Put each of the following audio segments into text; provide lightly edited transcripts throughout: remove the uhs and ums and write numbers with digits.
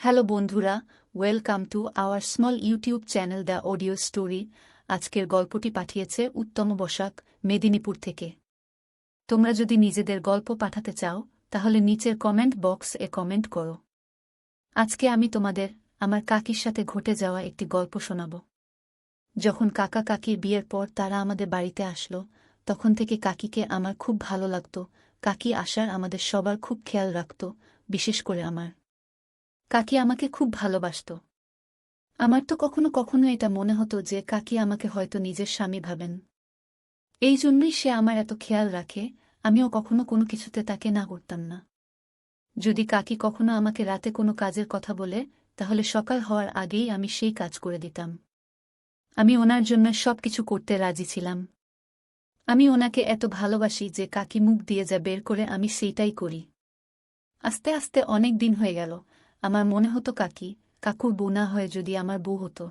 Hello বন্ধুরা, welcome to our small YouTube channel the audio story. আজকের গল্পটি পাঠিয়েছে উত্তম বসাক, মেদিনীপুর থেকে। তোমরা যদি নিজেদের গল্প পাঠাতে চাও তাহলে নিচের কমেন্ট বক্স এ কমেন্ট করো। আজকে আমি তোমাদের আমার কাকির সাথে ঘটে যাওয়া একটি গল্প শোনাব। যখন কাকা কাকির বিয়ের পর তারা আমাদের বাড়িতে আসলো, তখন থেকে কাকিকে আমার খুব ভালো লাগত। কাকি আসার আমাদের সবার খুব খেয়াল রাখত, বিশেষ করে আমার। কাকি আমাকে খুব ভালোবাসত। আমার তো কখনো কখনো এটা মনে হতো যে কাকি আমাকে হয়তো নিজের স্বামী ভাবেন। এই জন্যই সে আমার এত খেয়াল রাখে, আমিও কখনো কোনো কিছুতে তাকে না করতাম না। যদি কাকি কখনো আমাকে রাতে কোনো কাজের কথা বলে, তাহলে সকাল হওয়ার আগেই আমি সেই কাজ করে দিতাম। আমি ওনার জন্য সবকিছু করতে রাজি ছিলাম। আমি ওনাকে এত ভালোবাসি যে কাকি মুখ দিয়ে যা বের করে আমি সেইটাই করি। আস্তে আস্তে অনেক দিন হয়ে গেল, আমার মনে হতো কাকুর বউ না হয়ে যদি আমার বউ হতো।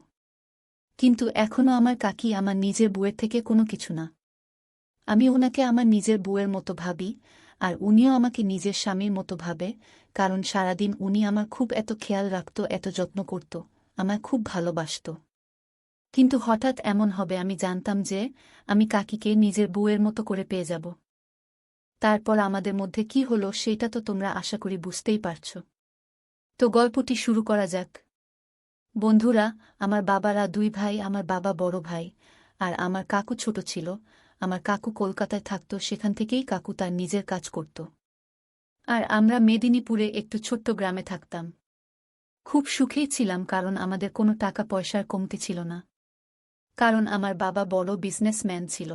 কিন্তু এখনও আমার কাকি আমার নিজের বউয়ের থেকে কোনো কিছু না। আমি ওনাকে আমার নিজের বউয়ের মতো ভাবি, আর উনিও আমাকে নিজের স্বামীর মতো ভাবে, কারণ সারাদিন উনি আমার খুব এত খেয়াল রাখত, এত যত্ন করত, আমায় খুব ভালোবাসত। কিন্তু হঠাৎ এমন হবে আমি জানতাম যে আমি কাকিকে নিজের বউয়ের মতো করে পেয়ে যাব। তারপর আমাদের মধ্যে কি হলো সেটা তো তোমরা আশা করি বুঝতেই পারছ। তো গল্পটি শুরু করা যাক। বন্ধুরা, আমার বাবারা দুই ভাই, আমার বাবা বড় ভাই, আর আমার কাকু ছোট ছিল। আমার কাকু কলকাতায় থাকত, সেখান থেকেই কাকু তার নিজের কাজ করত। আর আমরা মেদিনীপুরে একটু ছোট্ট গ্রামে থাকতাম। খুব সুখেই ছিলাম, কারণ আমাদের কোনো টাকা পয়সার কমতি ছিল না। কারণ আমার বাবা বড় বিজনেসম্যান ছিল।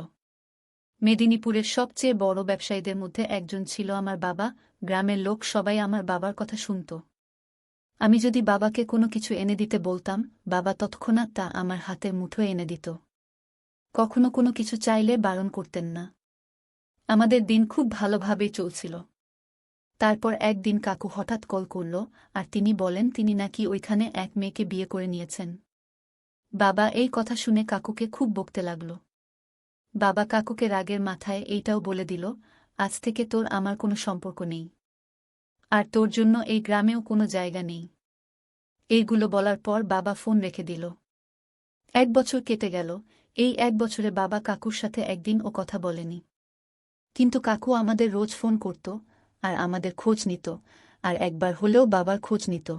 মেদিনীপুরের সবচেয়ে বড় ব্যবসায়ীদের মধ্যে একজন ছিল আমার বাবা। গ্রামের লোক সবাই আমার বাবার কথা শুনত। আমি যদি বাবাকে কোনো কিছু এনে দিতে বলতাম, বাবা তৎক্ষণাৎ তা আমার হাতের মুঠোয় এনে দিত। কখনো কোনো কিছু চাইলে বারণ করতেন না। আমাদের দিন খুব ভালোভাবেই চলছিল। তারপর একদিন কাকু হঠাৎ কল করল, আর তিনি বলেন তিনি নাকি ওইখানে এক মেয়েকে বিয়ে করে নিয়েছেন। বাবা এই কথা শুনে কাকুকে খুব বকতে লাগল। বাবা কাকুকে রাগের মাথায় এইটাও বলে দিল, আজ থেকে তোর আমার কোনো সম্পর্ক নেই, আর তোর জন্য এই গ্রামেও কোনো জায়গা নেই। এইগুলো বলার পর বাবা ফোন রেখে দিল। 1 বছর কেটে গেল। এই 1 বছরে বাবা কাকুর সাথে একদিনও কথা বলেনি। কিন্তু কাকু আমাদের রোজ ফোন করত, আর আমাদের খোঁজ নিত, আর একবার হলেও বাবার খোঁজ নিত।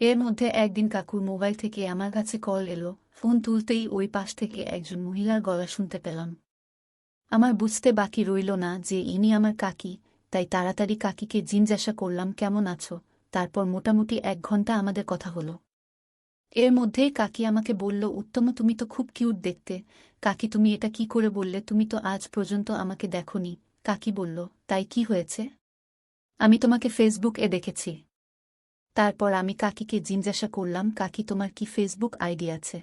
এর মধ্যে একদিন কাকুর মোবাইল থেকে আমার কাছে কল এলো। ফোন তুলতেই ওই পাশ থেকে একজন মহিলার গলা শুনতে পেলাম। আমার বুঝতে বাকি রইল না যে ইনি আমার কাকি, তাই তাড়াতাড়ি কাকিকে জিজ্ঞাসা করলাম, কেমন আছো? তারপর মোটামুটি 1 ঘন্টা আমাদের কথা হলো। এর মধ্যেই কাকি আমাকে বলল, উত্তম তুমি তো খুব কিউট দেখতে। কাকি তুমি এটা কি করে বললে? তুমি তো আজ পর্যন্ত আমাকে দেখোনি। কাকি বলল, তাই কি হয়েছে? আমি তোমাকে ফেসবুক এ দেখেছি। তারপর আমি কাকিকে জিজ্ঞাসা করলাম, কাকি তোমার কি ফেসবুক আইডি আছে?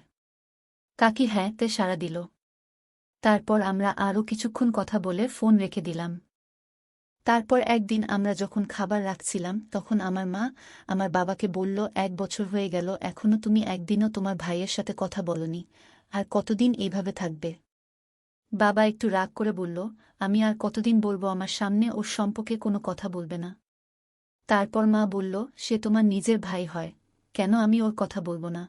কাকি হ্যাঁ তে সাড়া দিল। তারপর আমরা আরও কিছুক্ষণ কথা বলে ফোন রেখে দিলাম। তারপর একদিন আমরা যখন খাবার রাখছিলাম, তখন আমার মা আমার বাবাকে বলল, 1 বছর হয়ে গেল, এখনো তুমি একদিনও তোমার ভাইয়ের সাথে কথা বলনি, আর কতদিন এইভাবে থাকবে? বাবা একটু রাগ করে বলল, আমি আর কতদিন বলবো আমার সামনে ওর সম্পর্কে কোনো কথা বলবে না? তারপর মা বলল, সে তোমার নিজের ভাই হয়, কেন আমি ওর কথা বলবো না?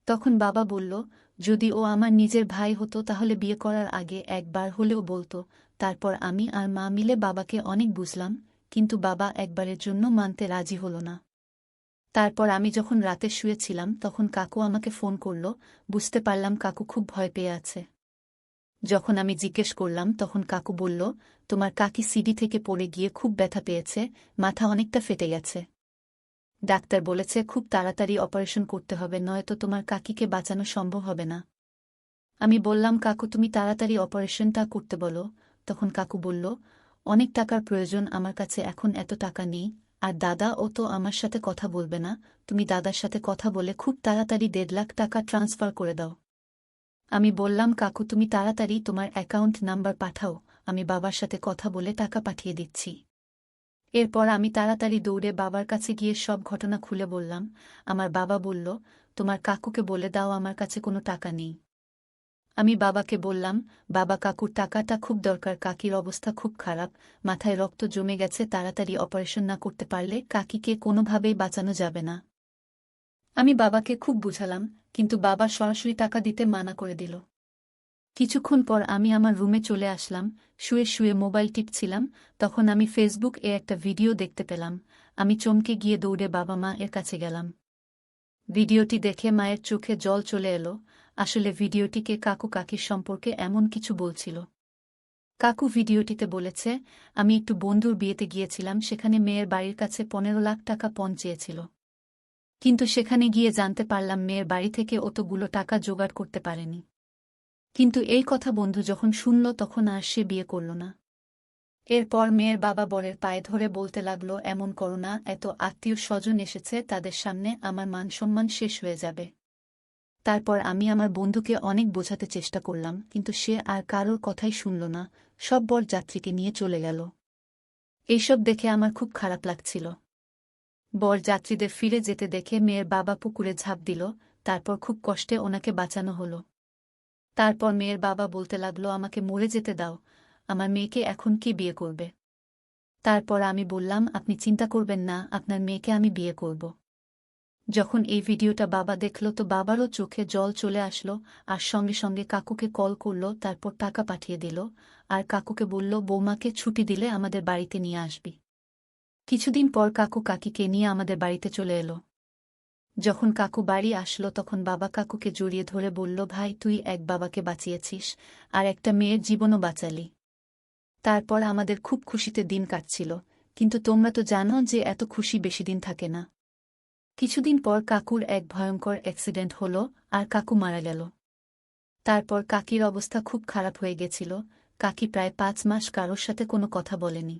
তখন বাবা বলল, যদি ও আমার নিজের ভাই হতো তাহলে বিয়ে করার আগে একবার হলেও বলতো। তারপর আমি আর মা মিলে বাবাকে অনেক বুঝলাম, কিন্তু বাবা একবারের জন্য মানতে রাজি হল না। তারপর আমি যখন রাতে শুয়েছিলাম তখন কাকু আমাকে ফোন করল। বুঝতে পারলাম কাকু খুব ভয় পেয়ে আছে। যখন আমি জিজ্ঞেস করলাম তখন কাকু বলল, তোমার কাকি সিঁড়ি থেকে পড়ে গিয়ে খুব ব্যথা পেয়েছে, মাথা অনেকটা ফেটে গেছে। ডাক্তার বলেছে খুব তাড়াতাড়ি অপারেশন করতে হবে, নয়তো তোমার কাকিকে বাঁচানো সম্ভব হবে না। আমি বললাম, কাকু তুমি তাড়াতাড়ি অপারেশনটা করতে বলো। তখন কাকু বলল, অনেক টাকার প্রয়োজন, আমার কাছে এখন এত টাকা নেই, আর দাদা ও তো আমার সাথে কথা বলবে না, তুমি দাদার সাথে কথা বলে খুব তাড়াতাড়ি 1.5 লাখ টাকা ট্রান্সফার করে দাও। আমি বললাম, কাকু তুমি তাড়াতাড়ি তোমার অ্যাকাউন্ট নাম্বার পাঠাও, আমি বাবার সাথে কথা বলে টাকা পাঠিয়ে দিচ্ছি। এরপর আমি তাড়াতাড়ি দৌড়ে বাবার কাছে গিয়ে সব ঘটনা খুলে বললাম। আমার বাবা বলল, তোমার কাকুকে বলে দাও আমার কাছে কোনো টাকা নেই। আমি বাবাকে বললাম, বাবা কাকুর টাকাটা খুব দরকার, কাকির অবস্থা খুব খারাপ, মাথায় রক্ত জমে গেছে, তাড়াতাড়ি অপারেশন না করতে পারলে কাকিকে কোনোভাবেই বাঁচানো যাবে না। আমি বাবাকে খুব বুঝালাম, কিন্তু বাবা সরাসরি টাকা দিতে মানা করে দিল। কিছুক্ষণ পর আমি আমার রুমে চলে আসলাম, শুয়ে শুয়ে মোবাইল টিপছিলাম, তখন আমি ফেসবুক এ একটা ভিডিও দেখতে পেলাম। আমি চমকে গিয়ে দৌড়ে বাবা মা এর কাছে গেলাম। ভিডিওটি দেখে মায়ের চোখে জল চলে এলো। আসলে ভিডিওটিকে কাকু কাকির সম্পর্কে এমন কিছু বলছিল। কাকু ভিডিওটিতে বলেছে, আমি একটু বন্ধুর বিয়েতে গিয়েছিলাম, সেখানে মেয়ের বাড়ির কাছে 15 লাখ টাকা পণ চেয়েছিল। কিন্তু সেখানে গিয়ে জানতে পারলাম মেয়ের বাড়ি থেকে অতগুলো টাকা জোগাড় করতে পারেনি। কিন্তু এই কথা বন্ধু যখন শুনল তখন আর সে বিয়ে করল না। এরপর মেয়ের বাবা বরের পায়ে ধরে বলতে লাগল, এমন করো না, এত আত্মীয় স্বজন এসেছে, তাদের সামনে আমার মানসম্মান শেষ হয়ে যাবে। তারপর আমি আমার বন্ধুকে অনেক বোঝাতে চেষ্টা করলাম, কিন্তু সে আর কারোর কথাই শুনল না, সব বরযাত্রীকে নিয়ে চলে গেল। এইসব দেখে আমার খুব খারাপ লাগছিল। বরযাত্রীদের ফিরে যেতে দেখে মেয়ের বাবা পুকুরে ঝাঁপ দিল, তারপর খুব কষ্টে ওনাকে বাঁচানো হলো। তারপর মেয়ের বাবা বলতে লাগল, আমাকে মরে যেতে দাও, আমার মেয়েকে এখন কে বিয়ে করবে? তারপর আমি বললাম, আপনি চিন্তা করবেন না, আপনার মেয়েকে আমি বিয়ে করব। যখন এই ভিডিওটা বাবা দেখল তো বাবারও চোখে জল চলে আসলো, আর সঙ্গে সঙ্গে কাকুকে কল করল, তারপর টাকা পাঠিয়ে দিল, আর কাকুকে বলল, বৌমাকে ছুটি দিলে আমাদের বাড়িতে নিয়ে আসবি। কিছুদিন পর কাকু কাকিকে নিয়ে আমাদের বাড়িতে চলে এলো। যখন কাকু বাড়ি আসলো তখন বাবা কাকুকে জড়িয়ে ধরে বলল, ভাই তুই এক বাবাকে বাঁচিয়েছিস, আর একটা মেয়ের জীবনও বাঁচালি। তারপর আমাদের খুব খুশিতে দিন কাটছিল, কিন্তু তোমরা তো জানো যে এত খুশি বেশিদিন থাকে না। কিছুদিন পর কাকুর এক ভয়ঙ্কর অ্যাক্সিডেন্ট হলো, আর কাকু মারা গেল। তারপর কাকির অবস্থা খুব খারাপ হয়ে গেছিল, কাকি প্রায় 5 মাস কারোর সাথে কোনো কথা বলেনি।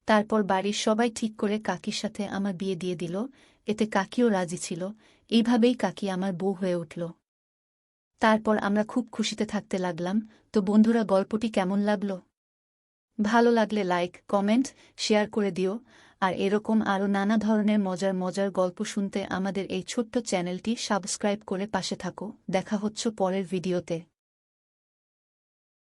তারপর বাড়ির সবাই ঠিক করে কাকির সাথে আমার বিয়ে দিয়ে দিল, এতে কাকিও রাজি ছিল, এইভাবেই কাকি আমার বউ হয়ে উঠল। তারপর আমরা খুব খুশিতে থাকতে লাগলাম। তো বন্ধুরা, গল্পটি কেমন লাগলো? ভালো লাগলে লাইক, কমেন্ট, শেয়ার করে দিও, আর এরকম আরও নানা ধরনের মজার মজার গল্প শুনতে আমাদের এই ছোট্ট চ্যানেলটি সাবস্ক্রাইব করে পাশে থাকো। দেখা হচ্ছে পরের ভিডিওতে।